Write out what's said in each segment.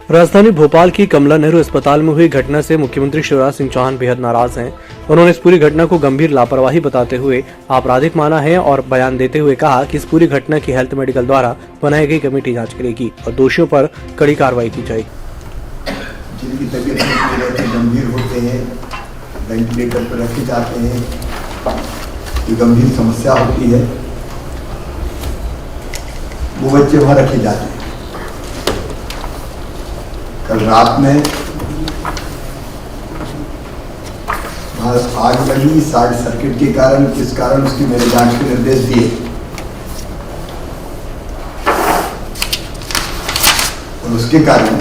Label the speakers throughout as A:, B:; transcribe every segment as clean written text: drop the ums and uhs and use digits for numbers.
A: राजधानी भोपाल की कमला नेहरू अस्पताल में हुई घटना से मुख्यमंत्री शिवराज सिंह चौहान बेहद नाराज हैं। उन्होंने इस पूरी घटना को गंभीर लापरवाही बताते हुए आपराधिक माना है और बयान देते हुए कहा कि इस पूरी घटना की हेल्थ मेडिकल द्वारा बनाई गई कमेटी जांच करेगी और दोषियों पर कड़ी कार्रवाई की जाएगी।
B: जिनकी तबीयत गंभीर होते हैं, वेंटिलेटर पर रखे जाते हैं, ये गंभीर समस्या होती है, वो बच्चे वहाँ रखे जाते हैं। कल रात में आग लगी शॉर्ट सर्किट के कारण, किस कारण उसकी मैंने जांच के निर्देश दिए और उसके कारण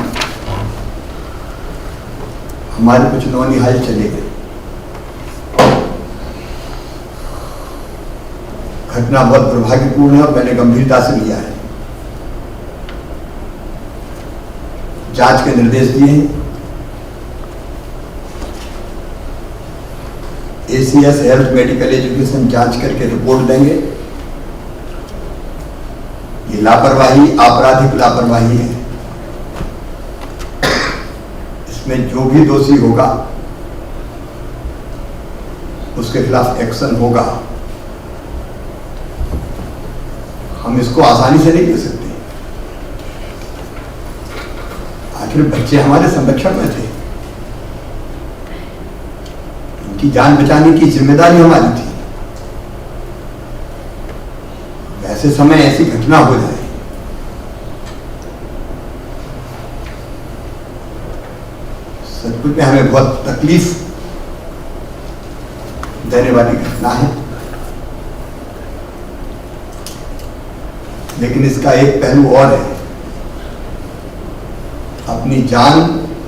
B: हमारे कुछ नौनिहाल चले गए। घटना बहुत दुर्भाग्यपूर्ण है और मैंने गंभीरता से लिया है। जांच के निर्देश दिए हैं। एसीएस हेल्थ मेडिकल एजुकेशन जांच करके रिपोर्ट देंगे। ये लापरवाही आपराधिक लापरवाही है। इसमें जो भी दोषी होगा उसके खिलाफ एक्शन होगा। हम इसको आसानी से नहीं ले सकते। आखिर बच्चे हमारे संरक्षण में थे, उनकी जान बचाने की जिम्मेदारी हमारी थी। वैसे समय ऐसी घटना हो जाए, सचमुच में हमें बहुत तकलीफ देने वाली घटना है। लेकिन इसका एक पहलू और है। अपनी जान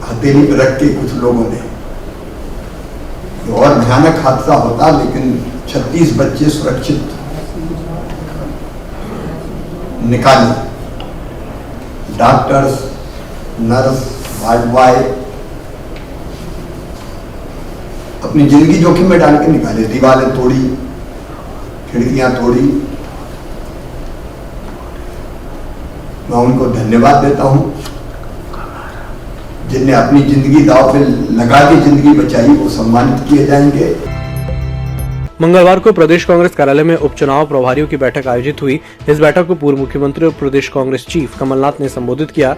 B: हथेली पर रख के कुछ लोगों ने, और भयानक हादसा होता, लेकिन 36 बच्चे सुरक्षित निकाले। डॉक्टर्स, नर्स, वार्ड बॉय अपनी जिंदगी जोखिम में डाल के निकाले। दीवारें तोड़ी, खिड़कियां तोड़ी। मैं उनको धन्यवाद देता हूं जिनने अपनी जिंदगी दांव पे लगा के जिंदगी बचाई, वो सम्मानित किए जाएंगे।
A: मंगलवार को प्रदेश कांग्रेस कार्यालय में उपचुनाव प्रभारियों की बैठक आयोजित हुई। इस बैठक को पूर्व मुख्यमंत्री और प्रदेश कांग्रेस चीफ कमलनाथ ने संबोधित किया।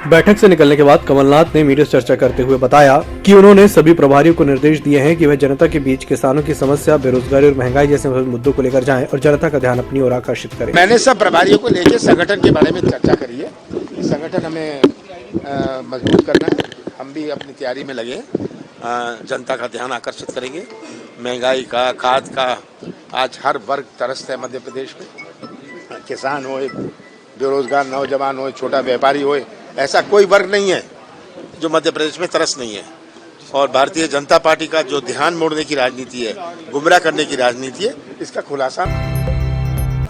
A: बैठक से निकलने के बाद कमलनाथ ने मीडिया से चर्चा करते हुए बताया कि उन्होंने सभी प्रभारियों को निर्देश दिए हैं कि वह जनता के बीच किसानों की समस्या, बेरोजगारी और महंगाई जैसे मुद्दों को लेकर जाएं और जनता का ध्यान अपनी ओर आकर्षित करें।
C: मैंने सब प्रभारियों को लेकर संगठन के बारे में चर्चा करी है। संगठन हमें मजबूत करना है। हम भी अपनी तैयारी में लगे, जनता का ध्यान आकर्षित करेंगे। महंगाई का, खाद का, आज हर वर्ग तरसता है मध्य प्रदेश में। किसान हो, बेरोजगार नौजवान हो, छोटा व्यापारी हो, ऐसा कोई वर्ग नहीं है जो मध्य प्रदेश में तरस नहीं है। और भारतीय जनता पार्टी का जो ध्यान मोड़ने की राजनीति है, गुमराह करने की राजनीति है, इसका खुलासा।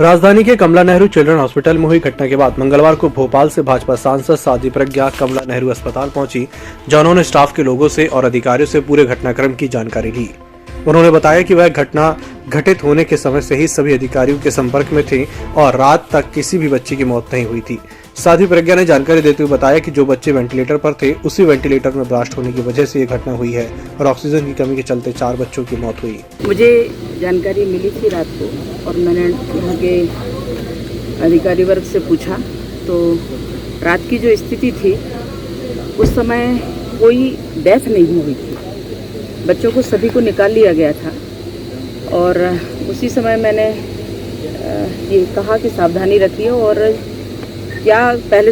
A: राजधानी के कमला नेहरू चिल्ड्रन हॉस्पिटल में हुई घटना के बाद मंगलवार को भोपाल से भाजपा सांसद साध्वी प्रज्ञा कमला नेहरू अस्पताल पहुंची, जहां उन्होंने स्टाफ के लोगों से और अधिकारियों से पूरे घटनाक्रम की जानकारी ली। उन्होंने बताया कि वह घटना घटित होने के समय से ही सभी अधिकारियों के संपर्क में थे और रात तक किसी भी बच्चे की मौत नहीं हुई थी। साध्वी प्रज्ञा ने जानकारी देते हुए बताया कि जो बच्चे वेंटिलेटर पर थे, उसी वेंटिलेटर में ब्लास्ट होने की वजह से ये घटना हुई है और ऑक्सीजन की कमी के चलते 4 बच्चों की मौत हुई।
D: मुझे जानकारी मिली थी रात को और मैंने यहाँ के अधिकारी वर्ग से पूछा तो रात की जो स्थिति थी उस समय कोई डेथ नहीं हुई थी। बच्चों को सभी को निकाल लिया गया था और उसी समय मैंने ये कहा कि सावधानी रखिए और क्या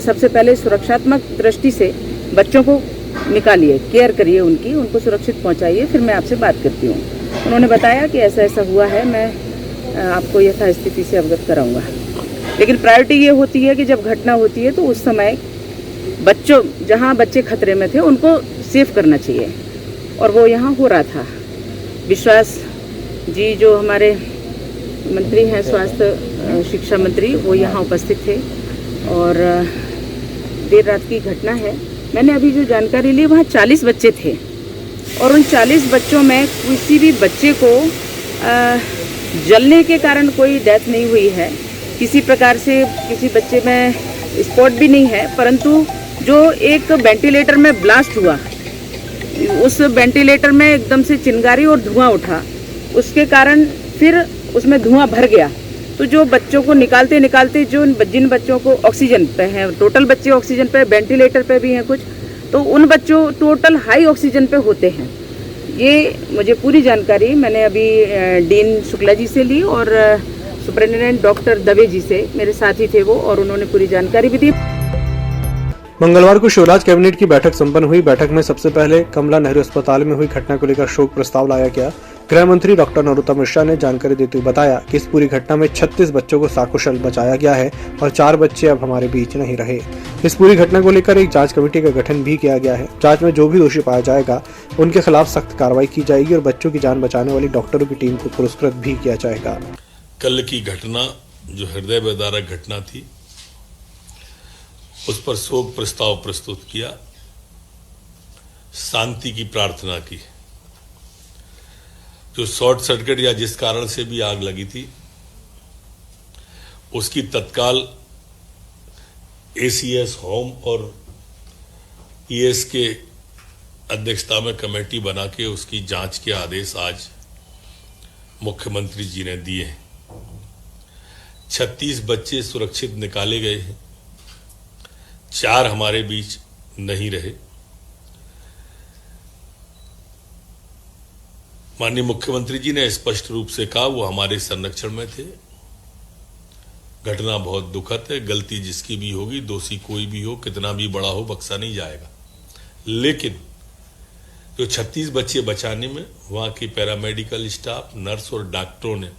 D: सबसे पहले सुरक्षात्मक दृष्टि से बच्चों को निकालिए, केयर करिए उनको सुरक्षित पहुंचाइए, फिर मैं आपसे बात करती हूँ। उन्होंने बताया कि ऐसा हुआ है, मैं आपको यथास्थिति से अवगत कराऊंगा। लेकिन प्रायोरिटी ये होती है कि जब घटना होती है तो उस समय जहाँ बच्चे खतरे में थे उनको सेफ करना चाहिए और वो यहाँ हो रहा था। विश्वास जी जो हमारे मंत्री हैं, स्वास्थ्य शिक्षा मंत्री, वो यहाँ उपस्थित थे और देर रात की घटना है। मैंने अभी जो जानकारी ली वहाँ 40 बच्चे थे और उन 40 बच्चों में किसी भी बच्चे को जलने के कारण कोई डेथ नहीं हुई है। किसी प्रकार से किसी बच्चे में स्पॉट भी नहीं है, परंतु जो एक वेंटिलेटर में ब्लास्ट हुआ, उस वेंटिलेटर में एकदम से चिंगारी और धुआं उठा, उसके कारण फिर उसमें धुआं भर गया। तो जो बच्चों को निकालते निकालते जिन बच्चों को ऑक्सीजन पे हैं, टोटल बच्चे ऑक्सीजन पे, वेंटिलेटर पे भी हैं कुछ, तो उन बच्चों टोटल हाई ऑक्सीजन पे होते हैं। ये मुझे पूरी जानकारी मैंने अभी डीन शुक्ला जी से ली और सुपरिटेंडेंट डॉक्टर दवे जी से, मेरे साथी थे वो, और उन्होंने पूरी जानकारी भी दी।
A: मंगलवार को शिवराज कैबिनेट की बैठक संपन्न हुई। बैठक में सबसे पहले कमला नेहरू अस्पताल में हुई घटना को लेकर शोक प्रस्ताव लाया गया। गृह मंत्री डॉक्टर नरोत्तम मिश्रा ने जानकारी देते हुए बताया कि इस पूरी घटना में 36 बच्चों को सकुशल बचाया गया है और 4 बच्चे अब हमारे बीच नहीं रहे। इस पूरी घटना को लेकर एक जांच कमेटी का गठन भी किया गया है। जांच में जो भी दोषी पाया जाएगा उनके खिलाफ सख्त कार्रवाई की जाएगी और बच्चों की जान बचाने वाली डॉक्टरों की टीम को पुरस्कृत भी किया जाएगा।
E: कल की घटना जो हृदय विदारक घटना थी, उस पर शोक प्रस्ताव प्रस्तुत किया, शांति की प्रार्थना की। जो शॉर्ट सर्किट या जिस कारण से भी आग लगी थी, उसकी तत्काल एसीएस होम और ईएस के अध्यक्षता में कमेटी बना के उसकी जांच के आदेश आज मुख्यमंत्री जी ने दिए हैं। 36 बच्चे सुरक्षित निकाले गए हैं, 4 हमारे बीच नहीं रहे। माननीय मुख्यमंत्री जी ने स्पष्ट रूप से कहा वो हमारे संरक्षण में थे। घटना बहुत दुखद है, गलती जिसकी भी होगी, दोषी कोई भी हो, कितना भी बड़ा हो, बख्शा नहीं जाएगा। लेकिन जो 36 बच्चे बचाने में वहां की पैरामेडिकल स्टाफ, नर्स और डॉक्टरों ने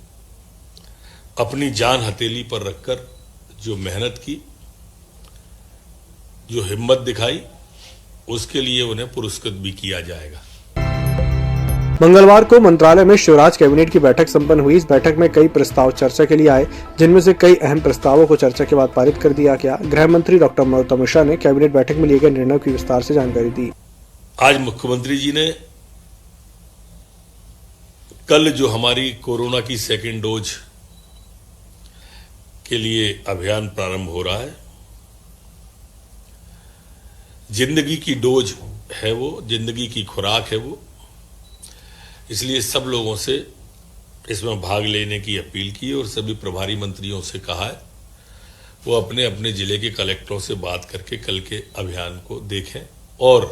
E: अपनी जान हथेली पर रखकर जो मेहनत की, जो हिम्मत दिखाई, उसके लिए उन्हें पुरस्कृत भी किया जाएगा।
A: मंगलवार को मंत्रालय में शिवराज कैबिनेट की बैठक संपन्न हुई। इस बैठक में कई प्रस्ताव चर्चा के लिए आए, जिनमें से कई अहम प्रस्तावों को चर्चा के बाद पारित कर दिया गया। गृह मंत्री डॉक्टर नरोत्तम मिश्रा ने कैबिनेट बैठक में लिए गए निर्णयों की विस्तार से जानकारी दी।
E: आज मुख्यमंत्री जी ने कल जो हमारी कोरोना की सेकेंड डोज के लिए अभियान प्रारंभ हो रहा है, जिंदगी की डोज है वो, जिंदगी की खुराक है वो, इसलिए सब लोगों से इसमें भाग लेने की अपील की और सभी प्रभारी मंत्रियों से कहा है वो अपने अपने जिले के कलेक्टरों से बात करके कल के अभियान को देखें। और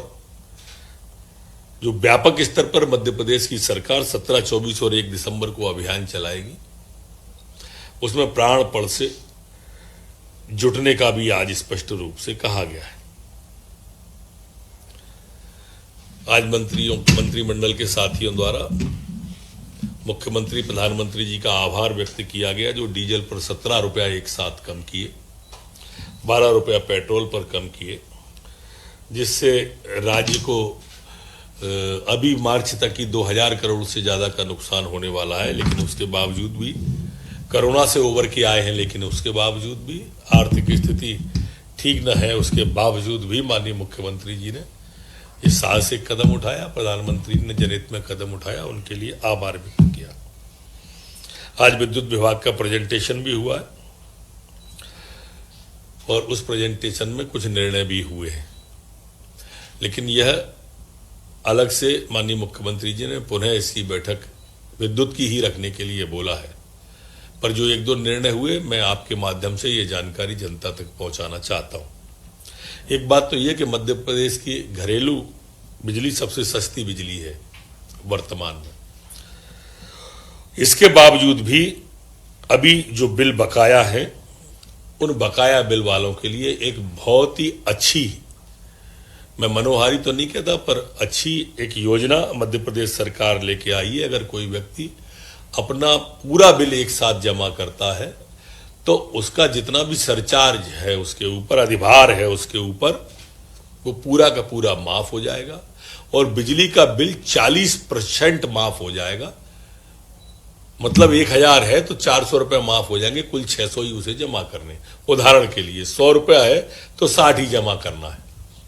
E: जो व्यापक स्तर पर मध्य प्रदेश की सरकार 17, 24 और 1 दिसंबर को अभियान चलाएगी, उसमें प्राणपण से जुटने का भी आज स्पष्ट रूप से कहा गया है। आज मंत्रिमंडल के साथियों द्वारा मुख्यमंत्री, प्रधानमंत्री जी का आभार व्यक्त किया गया, जो डीजल पर 17 रुपया एक साथ कम किए, 12 रुपया पेट्रोल पर कम किए, जिससे राज्य को अभी मार्च तक की 2000 करोड़ से ज्यादा का नुकसान होने वाला है। लेकिन उसके बावजूद भी कोरोना से उबर के आए हैं, लेकिन उसके बावजूद भी आर्थिक स्थिति ठीक न है, उसके बावजूद भी माननीय मुख्यमंत्री जी ने ये साहसिक कदम उठाया, प्रधानमंत्री ने जनहित में कदम उठाया, उनके लिए आभार व्यक्त किया। आज विद्युत विभाग का प्रेजेंटेशन भी हुआ है और उस प्रेजेंटेशन में कुछ निर्णय भी हुए हैं। लेकिन यह अलग से माननीय मुख्यमंत्री जी ने पुनः इसकी बैठक विद्युत की ही रखने के लिए बोला है, पर जो 1-2 निर्णय हुए मैं आपके माध्यम से ये जानकारी जनता तक पहुंचाना चाहता हूं। एक बात तो यह कि मध्य प्रदेश की घरेलू बिजली सबसे सस्ती बिजली है वर्तमान में। इसके बावजूद भी अभी जो बिल बकाया है, उन बकाया बिल वालों के लिए एक बहुत ही अच्छी, मैं मनोहारी तो नहीं कहता, पर अच्छी एक योजना मध्य प्रदेश सरकार लेके आई है। अगर कोई व्यक्ति अपना पूरा बिल एक साथ जमा करता है तो उसका जितना भी सरचार्ज है उसके ऊपर, अधिभार है उसके ऊपर, वो पूरा का पूरा माफ हो जाएगा और बिजली का बिल 40% माफ हो जाएगा। मतलब 1000 है तो 400 रुपये माफ हो जाएंगे, कुल 600 ही उसे जमा करने। उदाहरण के लिए 100 रुपया है तो 60 ही जमा करना है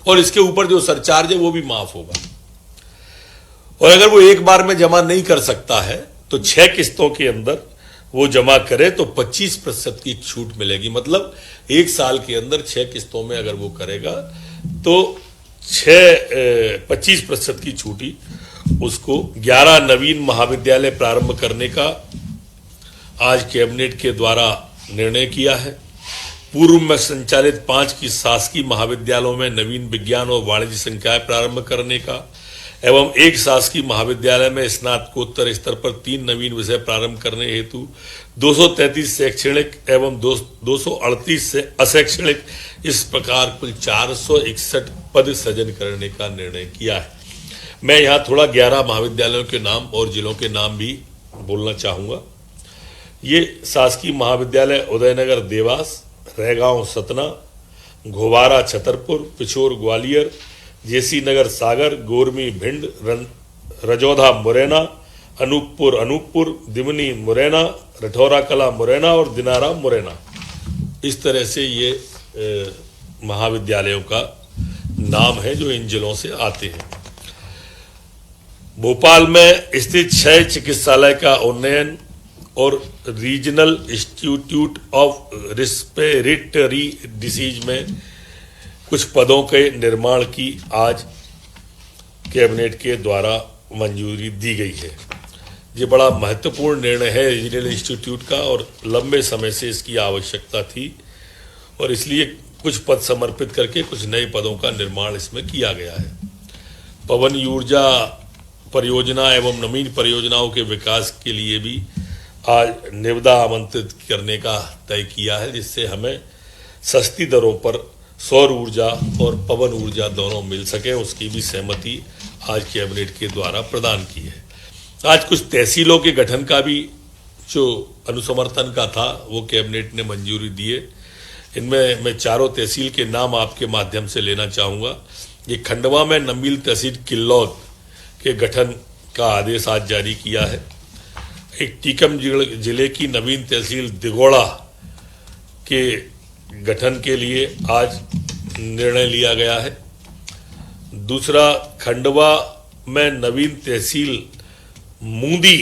E: और इसके ऊपर जो सरचार्ज है वो भी माफ होगा। और अगर वो एक बार में जमा नहीं कर सकता है तो 6 किस्तों के अंदर वो जमा करे तो 25% की छूट मिलेगी। मतलब 1 साल के अंदर 6 किस्तों में अगर वो करेगा तो 25% की छूटी उसको 11 नवीन महाविद्यालय प्रारंभ करने का आज कैबिनेट के द्वारा निर्णय किया है। पूर्व में संचालित 5 की शासकीय महाविद्यालयों में नवीन विज्ञान और वाणिज्य संकाय प्रारंभ करने का एवं एक शासकीय महाविद्यालय में स्नातकोत्तर स्तर पर 3 नवीन विषय प्रारंभ करने हेतु 233 शैक्षणिक एवं 238 से अशैक्षणिक, इस प्रकार कुल 461 पद सृजन करने का निर्णय किया है। मैं यहाँ थोड़ा 11 महाविद्यालयों के नाम और जिलों के नाम भी बोलना चाहूंगा। ये शासकीय महाविद्यालय उदयनगर देवास, रहगांव सतना, घोबारा छतरपुर, पिछोर ग्वालियर, जेसी नगर सागर, गोरमी भिंड, रजौधा मुरैना, अनूपपुर दिमनी मुरैना, रठौरा कला मुरैना और दिनारा मुरैना। इस तरह से ये महाविद्यालयों का नाम है जो इन जिलों से आते हैं। भोपाल में स्थित 6 चिकित्सालय का उन्नयन और regional institute of respiratory disease में कुछ पदों के निर्माण की आज कैबिनेट के द्वारा मंजूरी दी गई है। ये बड़ा महत्वपूर्ण निर्णय है रीजनल इंस्टीट्यूट का और लंबे समय से इसकी आवश्यकता थी और इसलिए कुछ पद समर्पित करके कुछ नए पदों का निर्माण इसमें किया गया है। पवन ऊर्जा परियोजना एवं नवीन परियोजनाओं के विकास के लिए भी आज निविदा आमंत्रित करने का तय किया है, जिससे हमें सस्ती दरों पर सौर ऊर्जा और पवन ऊर्जा दोनों मिल सके, उसकी भी सहमति आज कैबिनेट के द्वारा प्रदान की है। आज कुछ तहसीलों के गठन का भी जो अनुसमर्थन का था वो कैबिनेट ने मंजूरी दी है। इनमें मैं 4 तहसील के नाम आपके माध्यम से लेना चाहूँगा। ये खंडवा में नमील तहसील किल्लौद के गठन का आदेश आज जारी किया है। एक टीकम जिले की नवीन तहसील दिगोड़ा के गठन के लिए आज निर्णय लिया गया है। दूसरा, खंडवा में नवीन तहसील मूंदी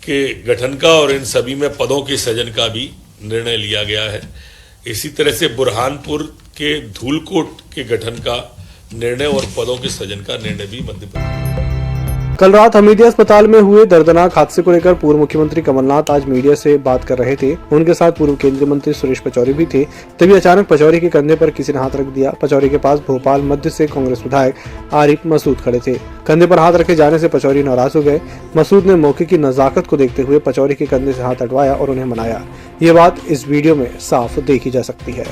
E: के गठन का और इन सभी में पदों के सृजन का भी निर्णय लिया गया है। इसी तरह से बुरहानपुर के धूलकोट के गठन का निर्णय और पदों के सृजन का निर्णय भी मध्य प्रदेश।
A: कल रात हमीदिया अस्पताल में हुए दर्दनाक हादसे को लेकर पूर्व मुख्यमंत्री कमलनाथ आज मीडिया से बात कर रहे थे। उनके साथ पूर्व केंद्रीय मंत्री सुरेश पचौरी भी थे। तभी अचानक पचौरी के कंधे पर किसी ने हाथ रख दिया। पचौरी के पास भोपाल मध्य से कांग्रेस विधायक आरिफ मसूद खड़े थे। कंधे पर हाथ रखे जाने से पचौरी नाराज हो गए। मसूद ने मौके की नजाकत को देखते हुए पचौरी के कंधे से हाथ हटवाया और उन्हें मनाया। ये बात इस वीडियो में साफ देखी जा सकती है।